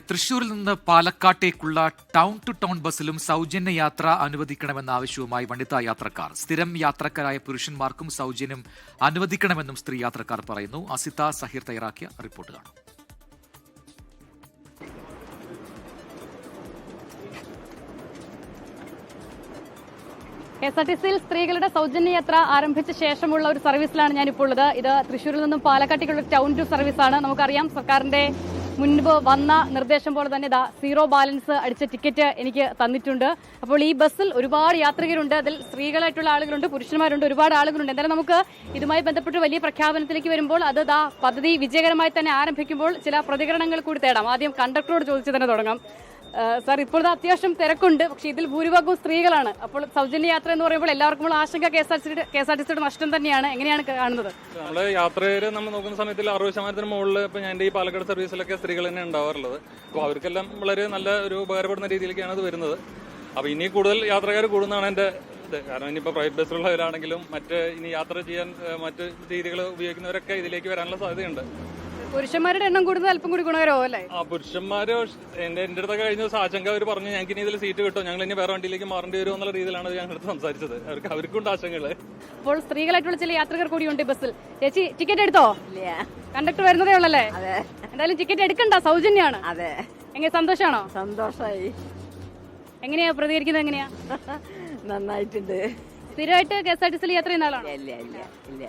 തൃശൂരിൽ നിന്ന് പാലക്കാട്ടേക്കുള്ള town to town ബസ്സിലും സൗജന്യ യാത്ര അനുവദിക്കണമെന്ന ആവശ്യവുമായി വനിതാ യാത്രക്കാർ. സ്ഥിരം യാത്രക്കാരായ പുരുഷന്മാർക്കും സൗജന്യം അനുവദിക്കണമെന്നും സ്ത്രീ യാത്രക്കാർ പറയുന്നു. അസിത സഹീർ തയ്യാറാക്കിയ റിപ്പോർട്ട് കാണാം. KSRTCയിൽ സ്ത്രീകളുടെ സൗജന്യ യാത്ര ആരംഭിച്ച ശേഷമുള്ള ഒരു സർവീസിലാണ് ഞാനിപ്പോൾ ഉള്ളത്. ഇത് തൃശ്ശൂരിൽ നിന്നും പാലക്കാട്ടേക്കുള്ള ടൗൺ ടു സർവീസാണ്. നമുക്കറിയാം, സർക്കാരിന്റെ മുൻപ് വന്ന നിർദ്ദേശം പോലെ തന്നെ സീറോ ബാലൻസ് അടിച്ച ടിക്കറ്റ് എനിക്ക് തന്നിട്ടുണ്ട്. അപ്പോൾ ഈ ബസ്സിൽ ഒരുപാട് യാത്രികരുണ്ട്. അതിൽ സ്ത്രീകളായിട്ടുള്ള ആളുകളുണ്ട്, പുരുഷന്മാരുണ്ട്, ഒരുപാട് ആളുകളുണ്ട്. എന്തായാലും നമുക്ക് ഇതുമായി ബന്ധപ്പെട്ട് വലിയ പ്രഖ്യാപനത്തിലേക്ക് വരുമ്പോൾ അത് പദ്ധതി വിജയകരമായി തന്നെ ആരംഭിക്കുമ്പോൾ ചില പ്രതികരണങ്ങൾ കൂടി തേടാം. ആദ്യം കണ്ടക്ടറോട് ചോദിച്ചു തന്നെ തുടങ്ങാം. സാർ, ഇപ്പോഴത്തെ അത്യാവശ്യം തിരക്കുണ്ട്, പക്ഷേ ഇതിൽ ഭൂരിഭാഗവും സ്ത്രീകളാണ്. അപ്പോൾ സൗജന്യ യാത്ര എന്ന് പറയുമ്പോൾ എല്ലാവർക്കും ആശങ്ക KSRTCയുടെ നഷ്ടം തന്നെയാണ്. എങ്ങനെയാണ് കാണുന്നത്? നമ്മള് യാത്രയിൽ നമ്മൾ നോക്കുന്ന സമയത്തിൽ 60% മുകളിൽ ഇപ്പൊ ഞാൻ ഈ പാലക്കാട് സർവീസിലൊക്കെ സ്ത്രീകൾ തന്നെ ഉണ്ടാവാറുള്ളത്. അപ്പോൾ അവർക്കെല്ലാം വളരെ നല്ല ഒരു ഉപകാരപ്പെടുന്ന രീതിയിലേക്കാണ് അത് വരുന്നത്. അപ്പോൾ ഇനി കൂടുതൽ യാത്രക്കാർ കൂടുന്നതാണ് എൻ്റെ ഇത്. കാരണം ഇനിയിപ്പോൾ പ്രൈവറ്റ് ബസ്സുള്ളവരാണെങ്കിലും ഇനി യാത്ര ചെയ്യാൻ മറ്റ് രീതികൾ ഉപയോഗിക്കുന്നവരൊക്കെ ഇതിലേക്ക് വരാനുള്ള സാധ്യതയുണ്ട്. പുരുഷന്മാരുടെ എണ്ണം കൂടുതൽ അല്പം കൂടി ഗുണകരമോ അല്ലേ? പുരുഷന്മാര് എന്റെ അടുത്തൊക്കെ കഴിഞ്ഞ ദിവസം ആശങ്ക അവർ പറഞ്ഞു, ഞങ്ങൾക്ക് ഇനി ഇതിൽ സീറ്റ് കിട്ടും, ഞങ്ങൾ ഇനി വേറെ വണ്ടിയിലേക്ക് മാറേണ്ടി വരും എന്നുള്ള രീതിയിലാണ് ഞങ്ങളുടെ അടുത്ത് സംസാരിച്ചത്. അവർക്കുണ്ട് ആശങ്കകള്. അപ്പോൾ സ്ത്രീകളായിട്ടുള്ള ചില യാത്രികർ കൂടിയുണ്ട് ബസ്സിൽ. ചേച്ചി, ടിക്കറ്റ് എടുത്തോ? കണ്ടക്ടർ വരുന്നതേ ഉള്ളല്ലേ? എന്തായാലും ടിക്കറ്റ് എടുക്കണ്ട, സൗജന്യമാണ്. അതെ. എങ്ങനെ, സന്തോഷാണോ? സന്തോഷായി. എങ്ങനെയാ പ്രതികരിക്കുന്നത്? എങ്ങനെയാ? നന്നായിട്ടുണ്ട്. സ്ഥിരമായിട്ട് KSRTCയിൽ യാത്ര ചെയ്യുന്ന ആളാണോ? ഇല്ല.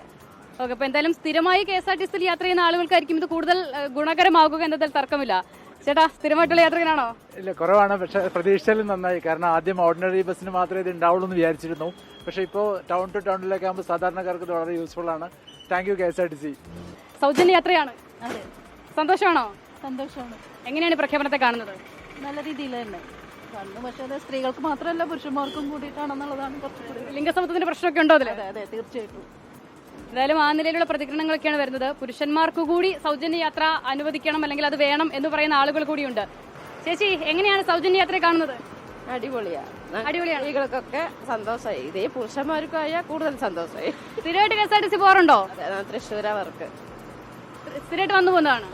ഓക്കെ, അപ്പൊ എന്തായാലും സ്ഥിരമായി KSRTCയിൽ യാത്ര ചെയ്യുന്ന ആളുകൾക്കായിരിക്കും ഇത് കൂടുതൽ ഗുണകരമാകുക എന്നതിൽ തർക്കമില്ല. ചേട്ടാ, സ്ഥിരമായിട്ടുള്ള യാത്രികനാണോ? ഇല്ല, കുറവാണ്. പക്ഷെ പ്രതീക്ഷയിലും നന്നായി. കാരണം ആദ്യം ഓർഡിനറി ബസ്സിന് മാത്രമേ ഇത് ഉണ്ടാവുള്ളൂ എന്ന് വിചാരിച്ചിരുന്നു. പക്ഷെ ഇപ്പോൾ ടൗൺ ടു ടൗണിലേക്ക് ആകുമ്പോൾ സാധാരണക്കാർക്ക് ഇത് വളരെ യൂസ്ഫുൾ ആണ്. Thank you KSRTC. സൗജന്യ യാത്രയാണ്. അതെ. സന്തോഷമാണോ? സന്തോഷമാണ്. എങ്ങനെയാണ് പ്രഖ്യാപനത്തെ കാണുന്നത്? നല്ല രീതിയിൽ തന്നെ കണ്ടു. പക്ഷേ അത് സ്ത്രീകൾക്ക് മാത്രമല്ല, പുരുഷന്മാർക്കും കൂടിയിട്ടാണെന്നുള്ളതാണ് കുറച്ചുകൂടി. ലിംഗസമത്വത്തിന്റെ പ്രശ്നമൊക്കെ ഉണ്ടോ അതിൽ? അതെ, തീർച്ചയായിട്ടും. എന്തായാലും ആ നിലയിലുള്ള പ്രതികരണങ്ങളൊക്കെയാണ് വരുന്നത്. പുരുഷന്മാർക്ക് കൂടി സൗജന്യ യാത്ര അനുവദിക്കണം, അല്ലെങ്കിൽ അത് വേണം എന്ന് പറയുന്ന ആളുകൾ കൂടിയുണ്ട്. ചേച്ചി, എങ്ങനെയാണ് സൗജന്യ യാത്രയെ കാണുന്നത്? അടിപൊളിയാണ്. സ്ത്രീകൾക്കൊക്കെ സന്തോഷമായി. ഇതേ പുരുഷന്മാർക്കായ കൂടുതൽ സന്തോഷമായി. സ്ഥിരമായിട്ട് KSRTC പോകാറുണ്ടോ? തൃശ്ശൂരവർക്ക് സ്ഥിരമായിട്ട് വന്നു പോകുന്നതാണ്.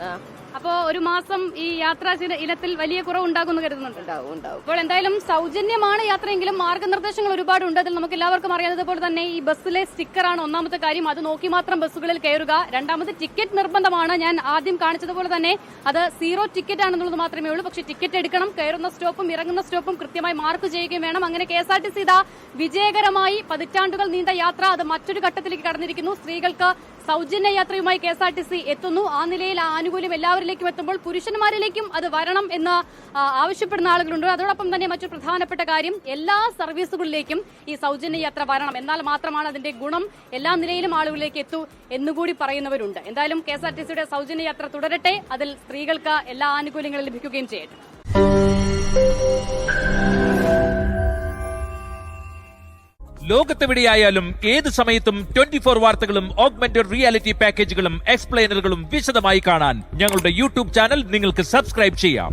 അപ്പോ ഒരു മാസം ഈ യാത്രാ ഇനത്തിൽ വലിയ കുറവ് ഉണ്ടാകുമെന്ന് കരുതുന്നുണ്ട്. ഉണ്ടാവും. അപ്പോൾ എന്തായാലും സൗജന്യമാണ് യാത്രയെങ്കിലും മാർഗനിർദ്ദേശങ്ങൾ ഒരുപാടുണ്ട്. അതിൽ നമുക്ക് എല്ലാവർക്കും അറിയാവുന്നത് പോലെ തന്നെ ഈ ബസ്സിലെ സ്റ്റിക്കറാണ് ഒന്നാമത്തെ കാര്യം. അത് നോക്കി മാത്രം ബസ്സുകളിൽ കയറുക. രണ്ടാമത് ടിക്കറ്റ് നിർബന്ധമാണ്. ഞാൻ ആദ്യം കാണിച്ചതുപോലെ തന്നെ അത് സീറോ ടിക്കറ്റ് ആണെന്നുള്ളത് മാത്രമേ ഉള്ളൂ. പക്ഷേ ടിക്കറ്റ് എടുക്കണം. കയറുന്ന സ്റ്റോപ്പും ഇറങ്ങുന്ന സ്റ്റോപ്പും കൃത്യമായി മാർക്ക് ചെയ്യുകയും വേണം. അങ്ങനെ KSRTC ഇതാ വിജയകരമായി പതിറ്റാണ്ടുകൾ നീണ്ട യാത്ര അത് മറ്റൊരു ഘട്ടത്തിലേക്ക് കടന്നിരിക്കുന്നു. സ്ത്രീകൾക്ക് സൗജന്യ യാത്രയുമായി KSRTC എത്തുന്നു. ആ നിലയിൽ ആ ആനുകൂല്യം എല്ലാവരിലേക്കും എത്തുമ്പോൾ പുരുഷന്മാരിലേക്കും അത് വരണം എന്ന് ആവശ്യപ്പെടുന്ന ആളുകളുണ്ട്. അതോടൊപ്പം തന്നെ മറ്റൊരു പ്രധാനപ്പെട്ട കാര്യം, എല്ലാ സർവീസുകളിലേക്കും ഈ സൗജന്യ യാത്ര വരണം. എന്നാൽ മാത്രമാണ് അതിന്റെ ഗുണം എല്ലാ നിലയിലും ആളുകളിലേക്ക് എത്തൂ എന്നുകൂടി പറയുന്നവരുണ്ട്. എന്തായാലും KSRTCയുടെ സൗജന്യ യാത്ര തുടരട്ടെ. അതിൽ സ്ത്രീകൾക്ക് എല്ലാ ആനുകൂല്യങ്ങളും ലഭിക്കുകയും ചെയ്യട്ടെ. ലോകത്തെവിടെയായാലും ഏത് സമയത്തും 24 വാർത്തകളും ഓഗ്മെന്റഡ് റിയാലിറ്റി പാക്കേജുകളും എക്സ്പ്ലെയിനറുകളും വിശദമായി കാണാൻ ഞങ്ങളുടെ YouTube ചാനൽ നിങ്ങൾക്ക് സബ്സ്ക്രൈബ് ചെയ്യാം.